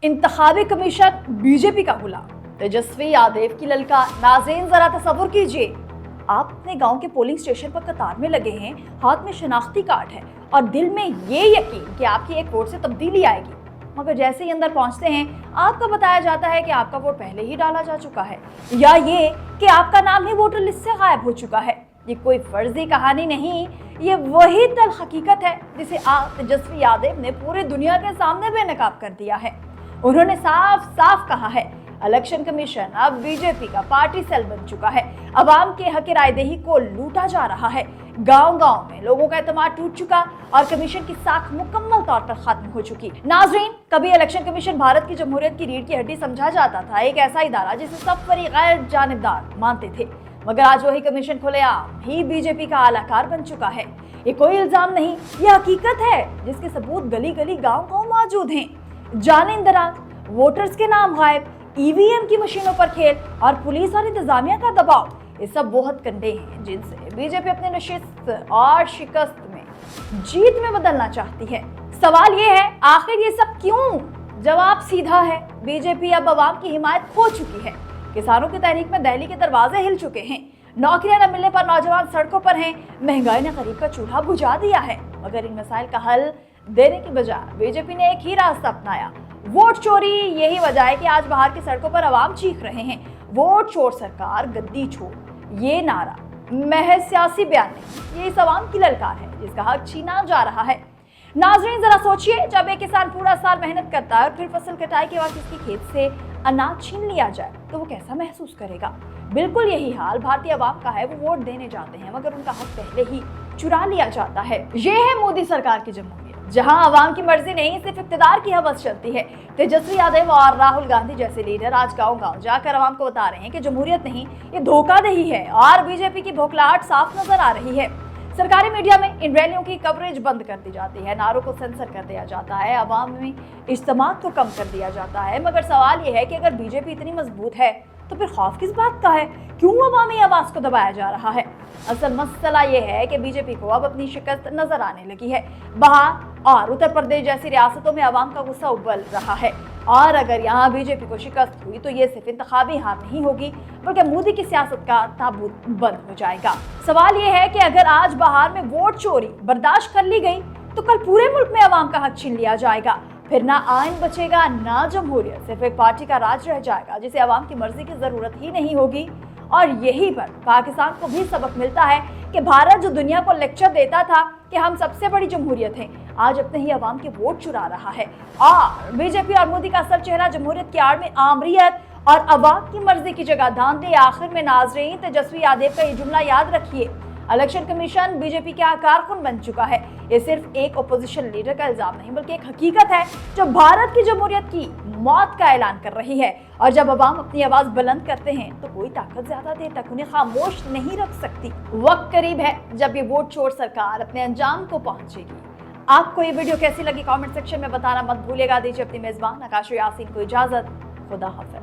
इंतखाबी commission BJP का गुलाम, तेजस्वी यादव की ललकार। नाज़रीन जरा तसव्वुर कीजिए, आप अपने गांव के पोलिंग स्टेशन पर कतार में लगे हैं, हाथ में शनाख्ती कार्ड है और दिल में ये यकीन कि आपकी एक वोट से तब्दीली आएगी, मगर जैसे ही अंदर पहुंचते हैं आपको बताया जाता है कि आपका वोट पहले ही डाला जा चुका है, या ये कि आपका नाम ही वोटर लिस्ट से गायब हो चुका है। ये कोई फर्जी कहानी नहीं, ये वही तल हकीकत है जिसे आप तेजस्वी यादव ने पूरी दुनिया के सामने बेनकाब कर दिया है। उन्होंने साफ साफ कहा है, इलेक्शन कमीशन अब बीजेपी का पार्टी सेल बन चुका है। अवाम के हक रायदही को लूटा जा रहा है। गांव-गांव में लोगों का एतमाद टूट चुका और कमीशन की साख मुकम्मल तौर पर खत्म हो चुकी। नाजरीन, कभी इलेक्शन कमीशन भारत की जमहूरियत की रीढ़ की हड्डी समझा जाता था, एक ऐसा इदारा जिसे सब फरीक गैर जानिबदार मानते थे, मगर आज वही कमीशन खुलेआम ही बीजेपी का आलाकार बन चुका है। ये कोई इल्जाम नहीं, ये हकीकत है जिसके सबूत गली गली गाँव-गाँव मौजूद हैं। जाने इंदराज, वोटर्स के नाम गायब, ईवीएम की मशीनों पर खेल और पुलिस और इंतजामिया का दबाव, ये सब वो हथकंडे हैं जिनसे बीजेपी अपने नशिस्त और शिकस्त में जीत में बदलना चाहती है। सवाल ये है, आखिर ये सब क्यों? जवाब सीधा है, बीजेपी अब अवाम की हिमायत खो चुकी है। किसानों की तहरीक में दिल्ली के दरवाजे हिल चुके हैं, नौकरियां न मिलने पर नौजवान सड़कों पर हैं, महंगाई ने गरीब का चूल्हा बुझा दिया है। मगर इन मसाइल का हल देने की बजाय बीजेपी ने एक ही रास्ता अपनाया, वोट चोरी। यही वजह है कि आज बाहर की सड़कों पर अवाम चीख रहे हैं, वोट चोर सरकार, गद्दी छोड़। ये नारा महज सियासी बयान नहीं, ये इस अवाम की ललकार है जिसका हक छीना जा रहा है। नाजरीन जरा सोचिए, जब एक किसान पूरा साल मेहनत करता है और फिर फसल कटाई के बाद उसकी खेत से अनाज छीन लिया जाए तो वो कैसा महसूस करेगा? बिल्कुल यही हाल भारतीय अवाम का है। वो वोट देने जाते हैं मगर उनका हक पहले ही चुरा लिया जाता है। ये है मोदी सरकार की जमहूरियत, जहां अवाम की मर्जी नहीं, सिर्फ इख्तिदार की हवस चलती है। तेजस्वी यादव और राहुल गांधी जैसे लीडर आज गांव-गांव जाकर अवाम को बता रहे हैं कि जमहूरियत नहीं, ये धोखाधड़ी है और बीजेपी की बौखलाहट साफ नजर आ रही है। सरकारी मीडिया में इन रैलियों की कवरेज बंद कर दी जाती है, नारों को सेंसर कर दिया जाता है, अवाम में इज्तिमा को कम कर दिया जाता है। मगर सवाल यह है कि अगर बीजेपी इतनी मजबूत है तो फिर खौफ किस बात का है? क्यों अवामी आवाज को दबाया जा रहा है? असल मसला यह है कि बीजेपी को अब अपनी शिकस्त नजर आने लगी है। बिहार और उत्तर प्रदेश जैसी रियासतों में अवाम का गुस्सा उबल रहा है और अगर यहाँ बीजेपी को शिकस्त हुई तो ये सिर्फ इंतखाबी हार नहीं होगी बल्कि मोदी की सियासत का ताबूत बंद हो जाएगा। सवाल ये है कि अगर आज बिहार में वोट चोरी बर्दाश्त कर ली गई तो कल पूरे मुल्क में अवाम का हक छीन लिया जाएगा। फिर ना आइन बचेगा ना जमहूरियत, सिर्फ एक पार्टी का राज रह जाएगा जिसे अवाम की मर्जी की जरूरत ही नहीं होगी। और यहीं पर पाकिस्तान को भी सबक मिलता है कि भारत जो दुनिया को लेक्चर देता था कि हम सबसे बड़ी जमहूरियत है, आज अपने ही अवाम के वोट चुरा रहा है। और बीजेपी और मोदी का असल चेहरा जमहूरियत की आड़ में आमरीयत और अवाम की मर्जी की जगह धांधली। आखिर में नाजरीन, तेजस्वी यादव का ये जुमला याद रखिए, इलेक्शन कमीशन बीजेपी के कारकुन बन चुका है। ये सिर्फ एक ओपोजिशन लीडर का इल्जाम नहीं बल्कि एक हकीकत है जो भारत की जमहूरियत की मौत का ऐलान कर रही है। और जब अवाम अपनी आवाज बुलंद करते हैं तो कोई ताकत ज्यादा देर तक उन्हें खामोश नहीं रख सकती। वक्त करीब है जब ये वोट चोर सरकार अपने अंजाम को पहुंचेगी। आपको ये वीडियो कैसी लगी कमेंट सेक्शन में बताना मत भूलिएगा। दीजिए अपनी मेजबान आकाश यासीन को इजाजत। खुदा हाफिज।